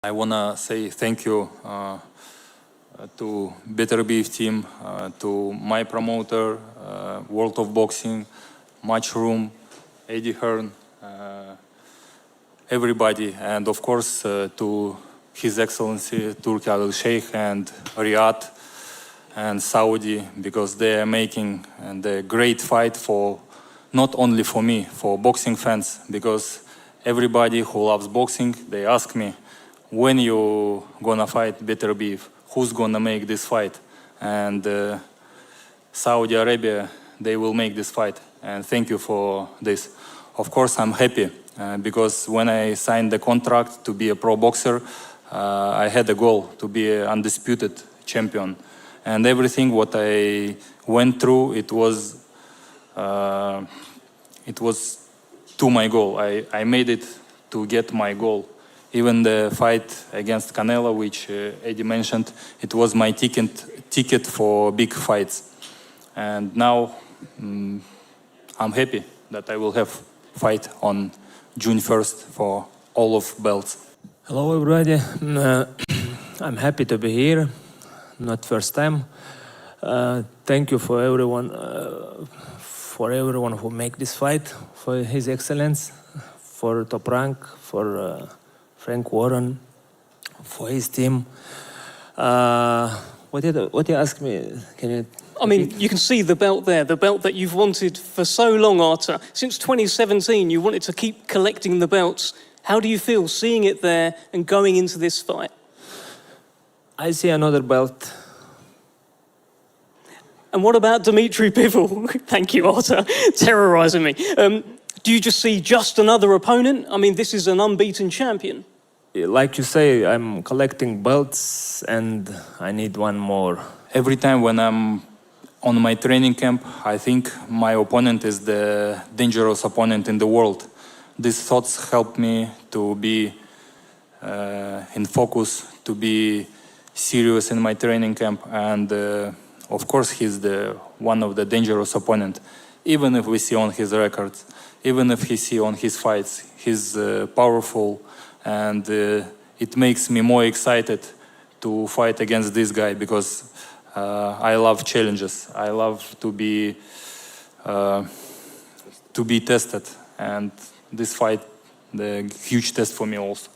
I wanna say thank you to Beterbiev team, to my promoter, World of Boxing, Matchroom, Eddie Hearn, everybody, and of course to His Excellency Turki Al Sheikh and Riyadh and Saudi, because they are making a great fight for not only for me, for boxing fans, because everybody who loves boxing, they ask me, when you gonna fight Beterbiev? Who's gonna make this fight? And Saudi Arabia, they will make this fight. And thank you for this. Of course, I'm happy because when I signed the contract to be a pro boxer, I had a goal to be an undisputed champion. And everything what I went through, it was to my goal. I made it to get my goal. Even the fight against Canelo, which Eddie mentioned, it was my ticket for big fights. And now I'm happy that I will have fight on June 1st for all of belts. Hello everybody, I'm happy to be here, not first time. Thank you for everyone who make this fight, for His Excellence, for Top Rank, for Frank Warren, for his team. What you ask me? Can you? I mean, you can see the belt there, the belt that you've wanted for so long, Artur. Since 2017, you wanted to keep collecting the belts. How do you feel seeing it there and going into this fight? I see another belt. And what about Dmitry Bivol? Thank you, Artur, terrorizing me. Do you just see just another opponent? I mean, this is an unbeaten champion. Like you say, I'm collecting belts and I need one more. Every time when I'm on my training camp, I think my opponent is the dangerous opponent in the world. These thoughts help me to be in focus, to be serious in my training camp, and of course he's one of the dangerous opponent. Even if we see on his records, even if he see on his fights, he's powerful, and it makes me more excited to fight against this guy, because I love challenges. I love to be tested, and this fight, the huge test for me also.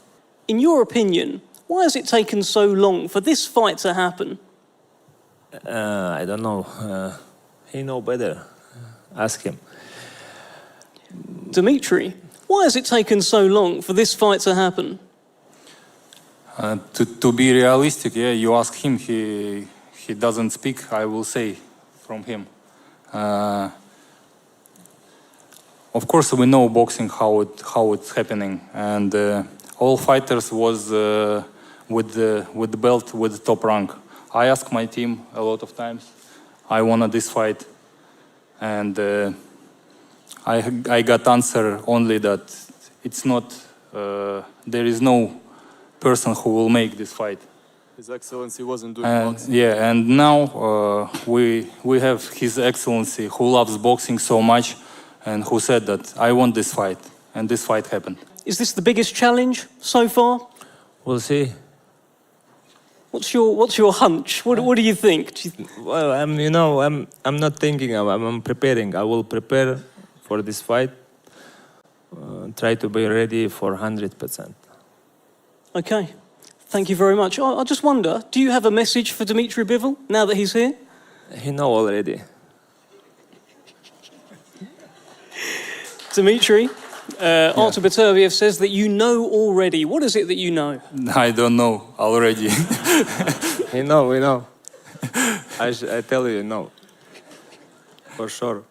In your opinion, why has it taken so long for this fight to happen? I don't know. He know better. Ask him. Dmitry, why has it taken so long for this fight to happen? To be realistic, yeah, you ask him, he doesn't speak, I will say from him. Of course, we know boxing how it's happening, and all fighters was with the belt, with the top rank. I asked my team a lot of times, I wanted this fight, and I got answer only that it's not, there is no person who will make this fight. His Excellency wasn't doing boxing. Yeah, and now we have His Excellency who loves boxing so much and who said that I want this fight, and this fight happened. Is this the biggest challenge so far? We'll see. What's your hunch? What do you think? Well, I'm not thinking. I'm preparing. I will prepare for this fight. Try to be ready for 100%. Okay, thank you very much. I just wonder, do you have a message for Dmitry Bivol now that he's here? He know already. Dimitri, Artur Beterbiev says that you know already. What is it that you know? I don't know already. We know. I tell you, no. For sure.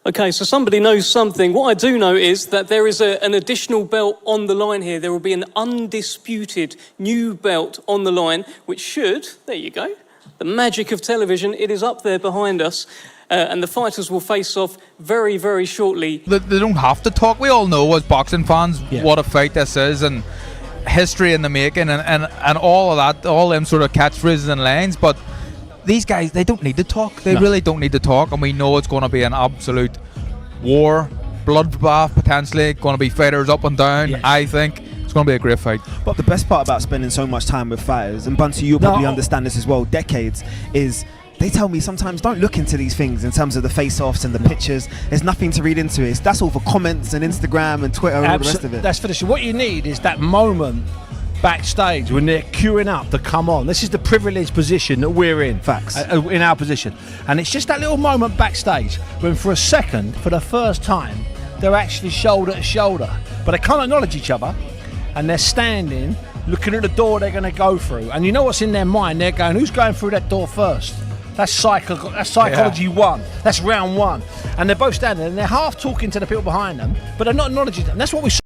Okay, so somebody knows something. What I do know is that there is an additional belt on the line here. There will be an undisputed new belt on the line, which should, there you go, the magic of television, it is up there behind us. And the fighters will face off very, very shortly. They don't have to talk. We all know as boxing fans what a fight this is, and history in the making, and all of that, all them sort of catchphrases and lines. But these guys, they don't need to talk. They really don't need to talk, and we know it's going to be an absolute war, bloodbath potentially. Going to be fighters up and down. Yes. I think it's going to be a great fight. But the best part about spending so much time with fighters, and Bunty, you'll probably understand this as well, decades, is they tell me sometimes don't look into these things in terms of the face-offs and the pictures. There's nothing to read into it. That's all for comments and Instagram and Twitter and all the rest of it. That's for the show. What you need is that moment backstage when they're queuing up to come on. This is the privileged position that we're in. Facts. In our position. And it's just that little moment backstage when for a second, for the first time, they're actually shoulder to shoulder. But they can't acknowledge each other, and they're standing, looking at the door they're going to go through. And you know what's in their mind? They're going, who's going through that door first? That's psychology one. That's round one. And they're both standing and they're half talking to the people behind them, but they're not acknowledging them. That's what we